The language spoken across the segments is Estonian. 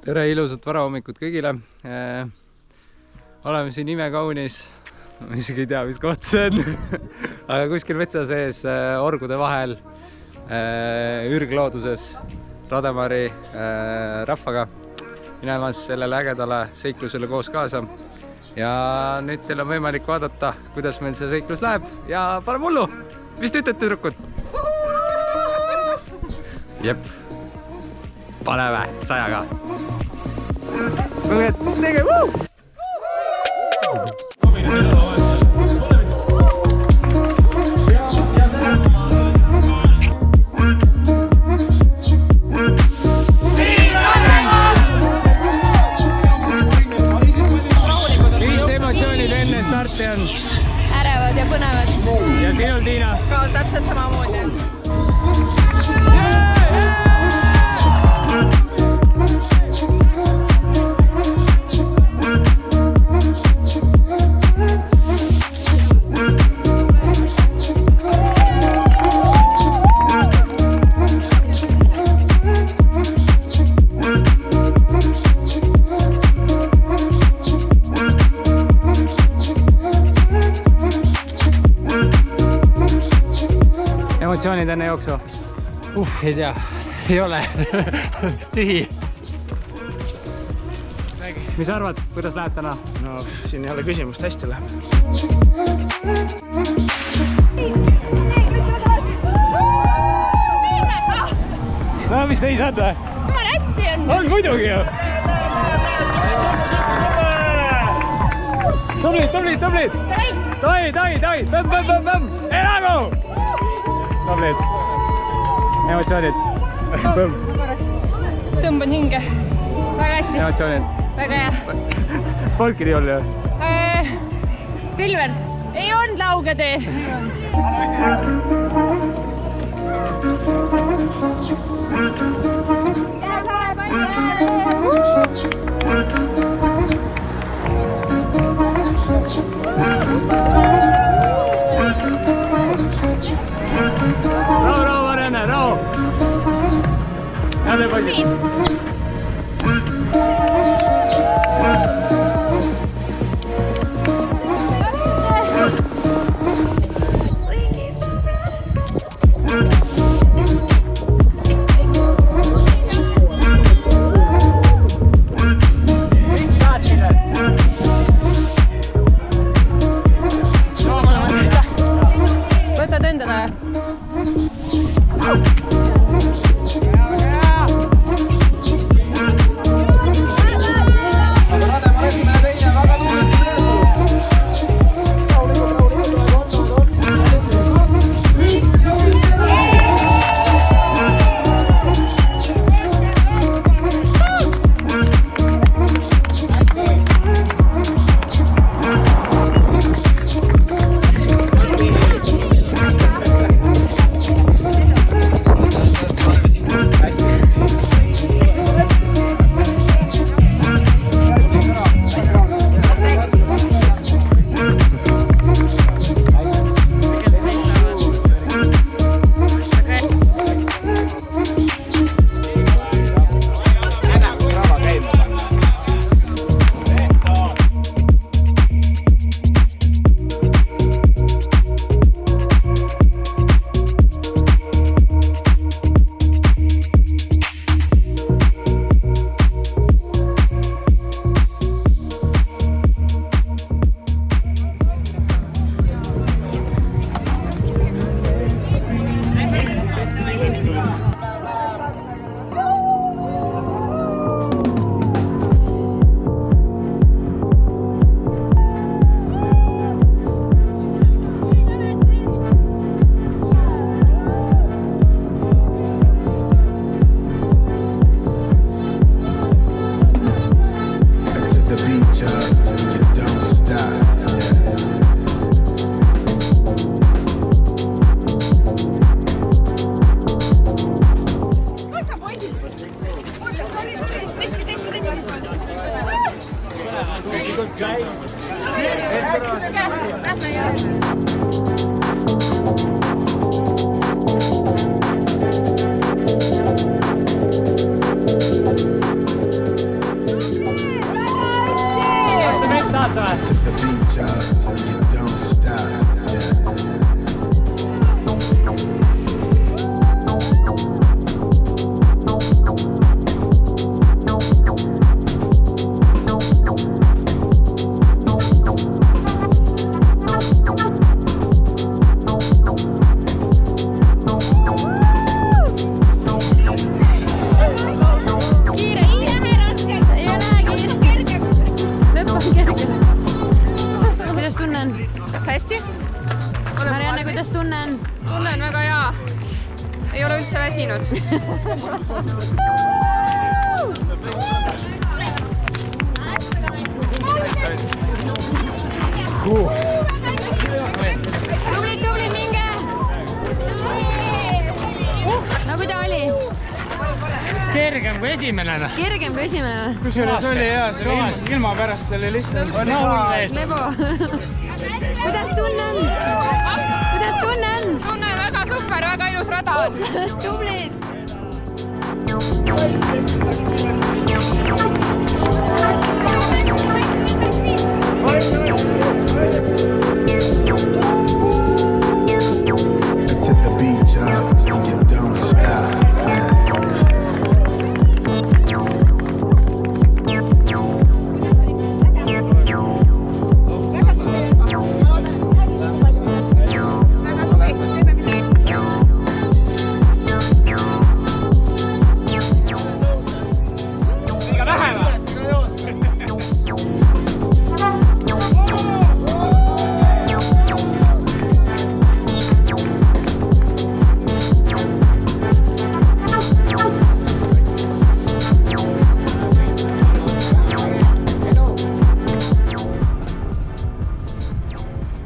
tere, ilusat varahommikut kõigile. Oleme siin imekaunis, ma isegi ei tea, mis koht see on, aga kuskil metsa sees, orgude vahel, ürglooduses, Rademari rahvaga minemas sellele ägedale seiklusele koos kaasa. Ja nüüd teil on võimalik vaadata, kuidas meil see seiklus läheb ja paneme hullu! Mis te ütlete, tüdrukud? Jep, paneme 100-ga. Tege, mis emotsioonid enne starti on? Ärevad ja põnevad. Ja sinul, Tiina? Ka täpselt samamoodi. Emotsioonid enne jooksu? Ei tea, ei ole. Tühi. Mis arvad, kuidas läheb täna? No siin ei ole küsimust, hästi läheb. No mis seis on või? Jumal hästi on. On muidugi ju. Tublid. Toi. Põmm. Elagu! Tublid. Emotsioonid. Põmm. Tõmban hinge. Väga hästi. Emotsioonid. Väga hea. Folki nii oli ju. Silver, ei olnud laugetee. Rahu, Marianne, rahu! Jälle poisid! Võtad endale. väsinud. Tubli, minge! No kui ta oli? Kergem kui esimene. Kergem kui esimene. Kusjuures oli hea, see oli ilma pärast oli lihtsalt lebo. Kuidas tunne on? Tunne väga super, väga ilus rada on. Tublid!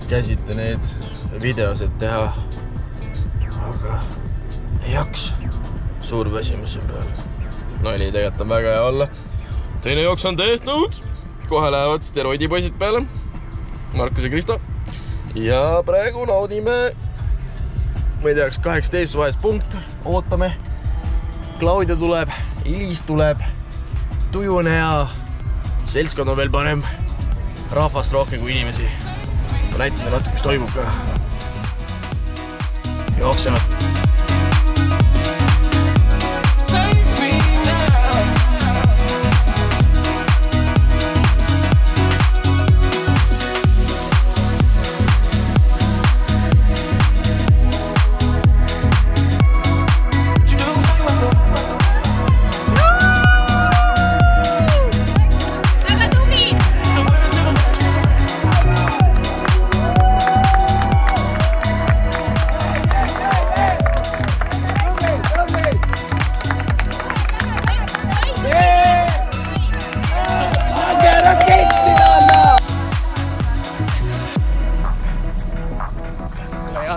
käsite neid videosid teha, aga ei jaksa. Suur väsimus siin peal. Nali tegelikult on väga hea olla. Teine jooks on tehtud. Kohe lähevad steroidipoisid peale. Markus ja Kristo. Ja praegu naudime, ma ei teaks, 18 vahest punkt. Ootame. Claudia tuleb, Ilis tuleb. Tuju on hea. Seltskond on veel parem. Rahvast rohkem kui inimesi. Ma näitan natuke, mis toimub ka. Jookseme.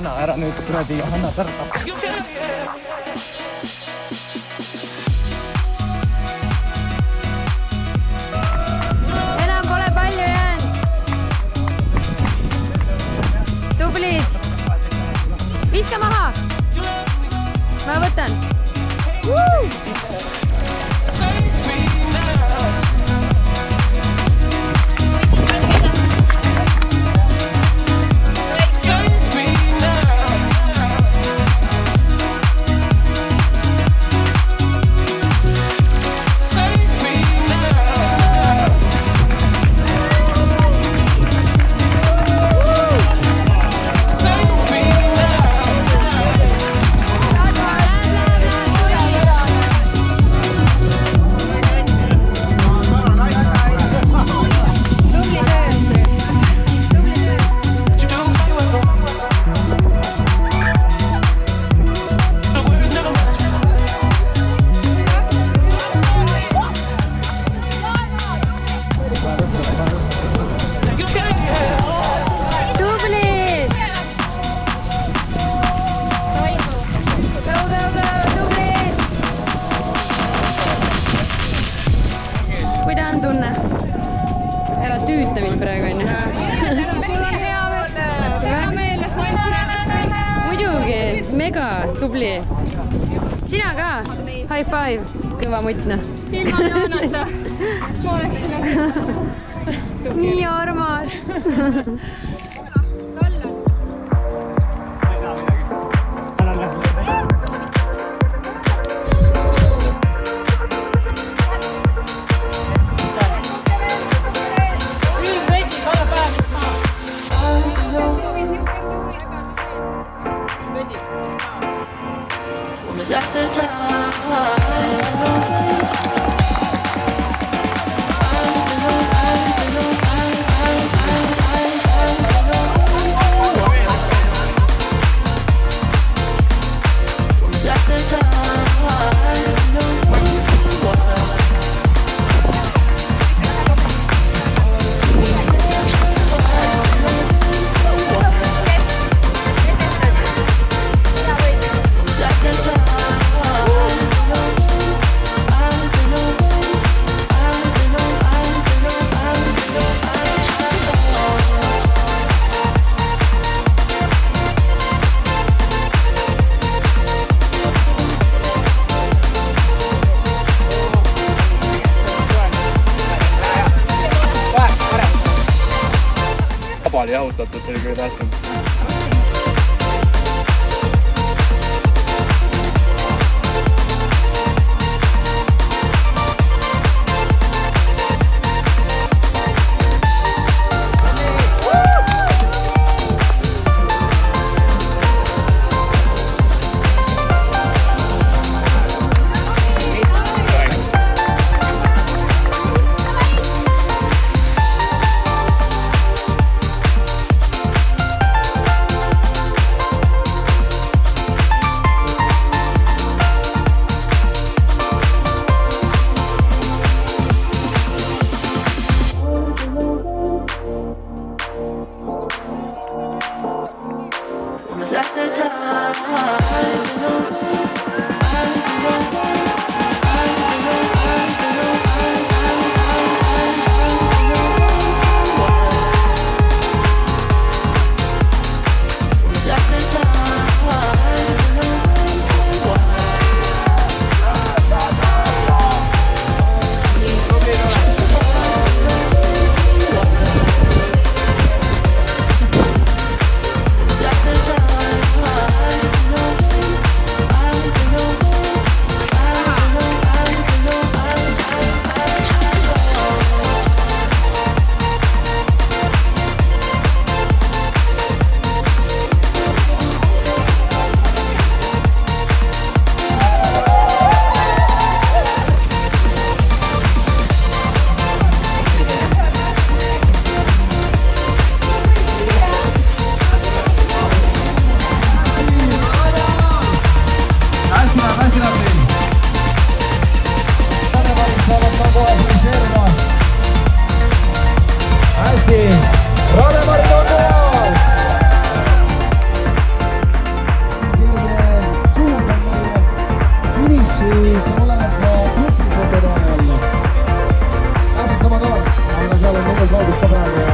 Anna ära nüüd kuradi, anna tarta. Enam pole palju jäänud. Tublid. Viska maha. Ma võtan. Tüüta mind praegu enne. Muidugi, mega tubli. Sina ka? High five. Kõva mutna. Ilma Jaanata. Ma oleksin nii armas. At the time jahutatud, see oli kõige tähtsam. Täpselt sama kaart, aga seal on umbes valgus ka praegu.